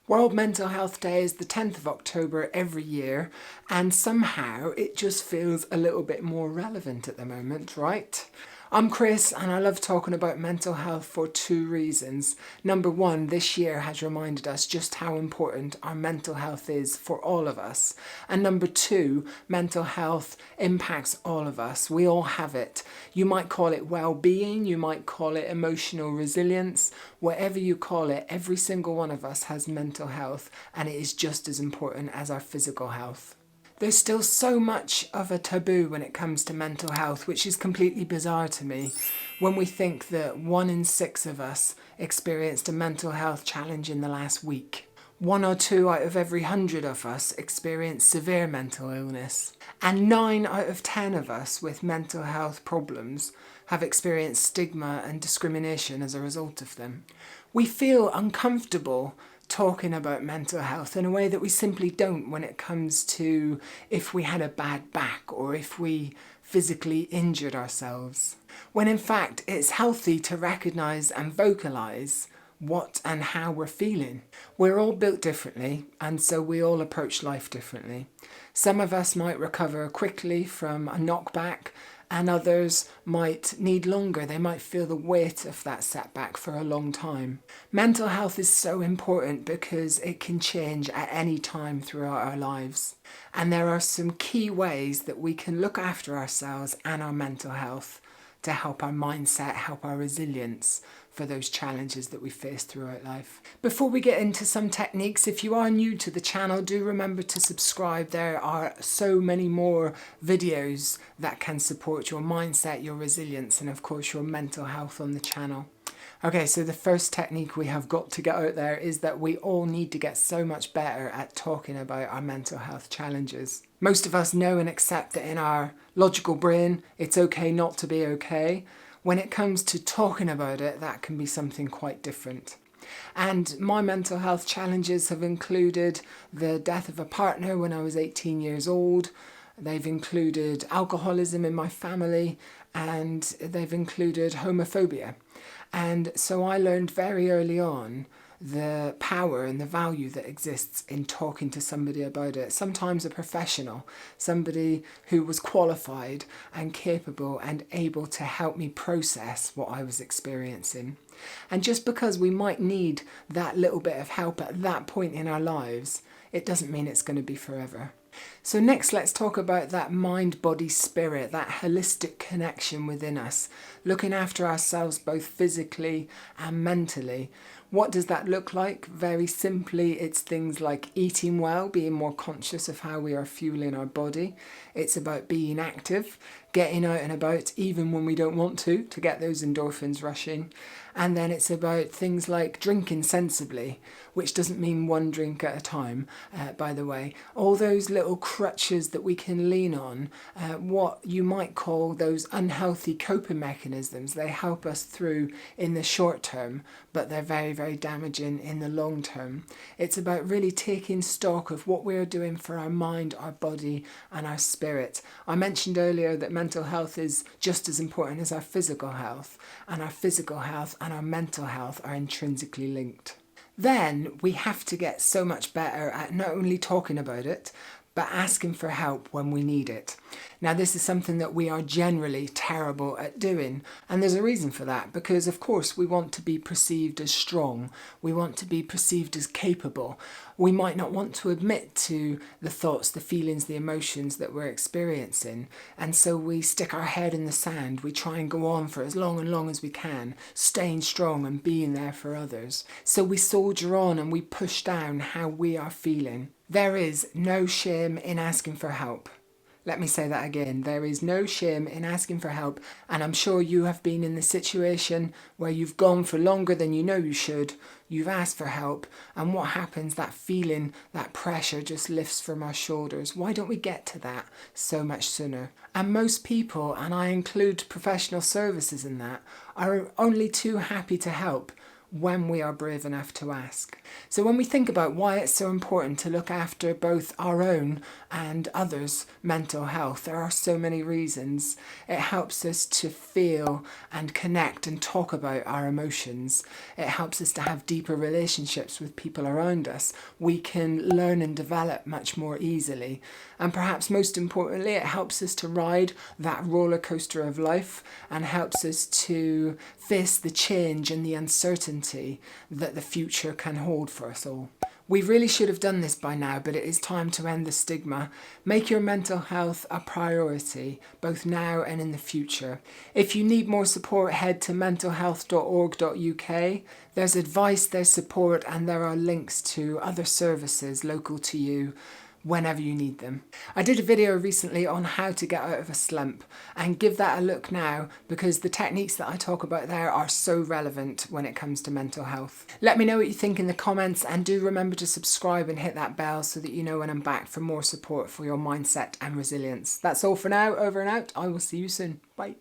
World Mental Health Day is the 10th of October every year, and somehow it just feels a little bit more relevant at the moment, right? I'm Chris, and I love talking about mental health for two reasons. Number one, this year has reminded us just how important our mental health is for all of us. And number two, mental health impacts all of us. We all have it. You might call it well-being, you might call it emotional resilience, whatever you call it, every single one of us has mental health, and it is just as important as our physical health. There's still so much of a taboo when it comes to mental health, which is completely bizarre to me when we think that 1 in 6 of us experienced a mental health challenge in the last week. 1 or 2 out of every 100 of us experience severe mental illness, and 9 out of 10 of us with mental health problems have experienced stigma and discrimination as a result of them. We feel uncomfortable talking about mental health in a way that we simply don't when it comes to if we had a bad back or if we physically injured ourselves. When in fact it's healthy to recognise and vocalise what and how we're feeling. We're all built differently, and so we all approach life differently. Some of us might recover quickly from a knockback, and others might need longer. They might feel the weight of that setback for a long time. Mental health is so important because it can change at any time throughout our lives. And there are some key ways that we can look after ourselves and our mental health to help our mindset, help our resilience for those challenges that we face throughout life. Before we get into some techniques, if you are new to the channel, do remember to subscribe. There are so many more videos that can support your mindset, your resilience, and of course your mental health on the channel. Okay, so the first technique we have got to get out there is that we all need to get so much better at talking about our mental health challenges. Most of us know and accept that in our logical brain, it's okay not to be okay. When it comes to talking about it, that can be something quite different. And my mental health challenges have included the death of a partner when I was 18 years old. They've included alcoholism in my family, and they've included homophobia. And so I learned very early on the power and the value that exists in talking to somebody about it. Sometimes a professional, somebody who was qualified and capable and able to help me process what I was experiencing. And just because we might need that little bit of help at that point in our lives, it doesn't mean it's going to be forever. So next, let's talk about that mind, body, spirit, that holistic connection within us, looking after ourselves both physically and mentally. What does that look like? Very simply, it's things like eating well, being more conscious of how we are fueling our body. It's about being active, getting out and about even when we don't want to get those endorphins rushing. And then it's about things like drinking sensibly, which doesn't mean one drink at a time, by the way. All those little crutches that we can lean on, what you might call those unhealthy coping mechanisms, they help us through in the short term, but they're very, very damaging in the long term. It's about really taking stock of what we're doing for our mind, our body, and our spirit. I mentioned earlier that mental health is just as important as our physical health, and our physical health and our mental health are intrinsically linked. Then we have to get so much better at not only talking about it, but asking for help when we need it. Now, this is something that we are generally terrible at doing, and there's a reason for that, because of course we want to be perceived as strong, we want to be perceived as capable. We might not want to admit to the thoughts, the feelings, the emotions that we're experiencing, and so we stick our head in the sand. We try and go on for as long as we can, staying strong and being there for others. So we soldier on and we push down how we are feeling. There is no shame in asking for help. Let me say that again. There is no shame in asking for help, and I'm sure you have been in the situation where you've gone for longer than you know you should, you've asked for help, and what happens? That feeling, that pressure just lifts from our shoulders. Why don't we get to that so much sooner? And most people, and I include professional services in that, are only too happy to help when we are brave enough to ask. So when we think about why it's so important to look after both our own and others' mental health, there are so many reasons. It helps us to feel and connect and talk about our emotions. It helps us to have deeper relationships with people around us. We can learn and develop much more easily. And perhaps most importantly, it helps us to ride that roller coaster of life and helps us to face the change and the uncertainty that the future can hold for us all. We really should have done this by now, but it is time to end the stigma. Make your mental health a priority, both now and in the future. If you need more support, head to mentalhealth.org.uk. There's advice, there's support, and there are links to other services local to you whenever you need them. I did a video recently on how to get out of a slump, and give that a look now because the techniques that I talk about there are so relevant when it comes to mental health. Let me know what you think in the comments, and do remember to subscribe and hit that bell so that you know when I'm back for more support for your mindset and resilience. That's all for now. Over and out. I will see you soon. Bye.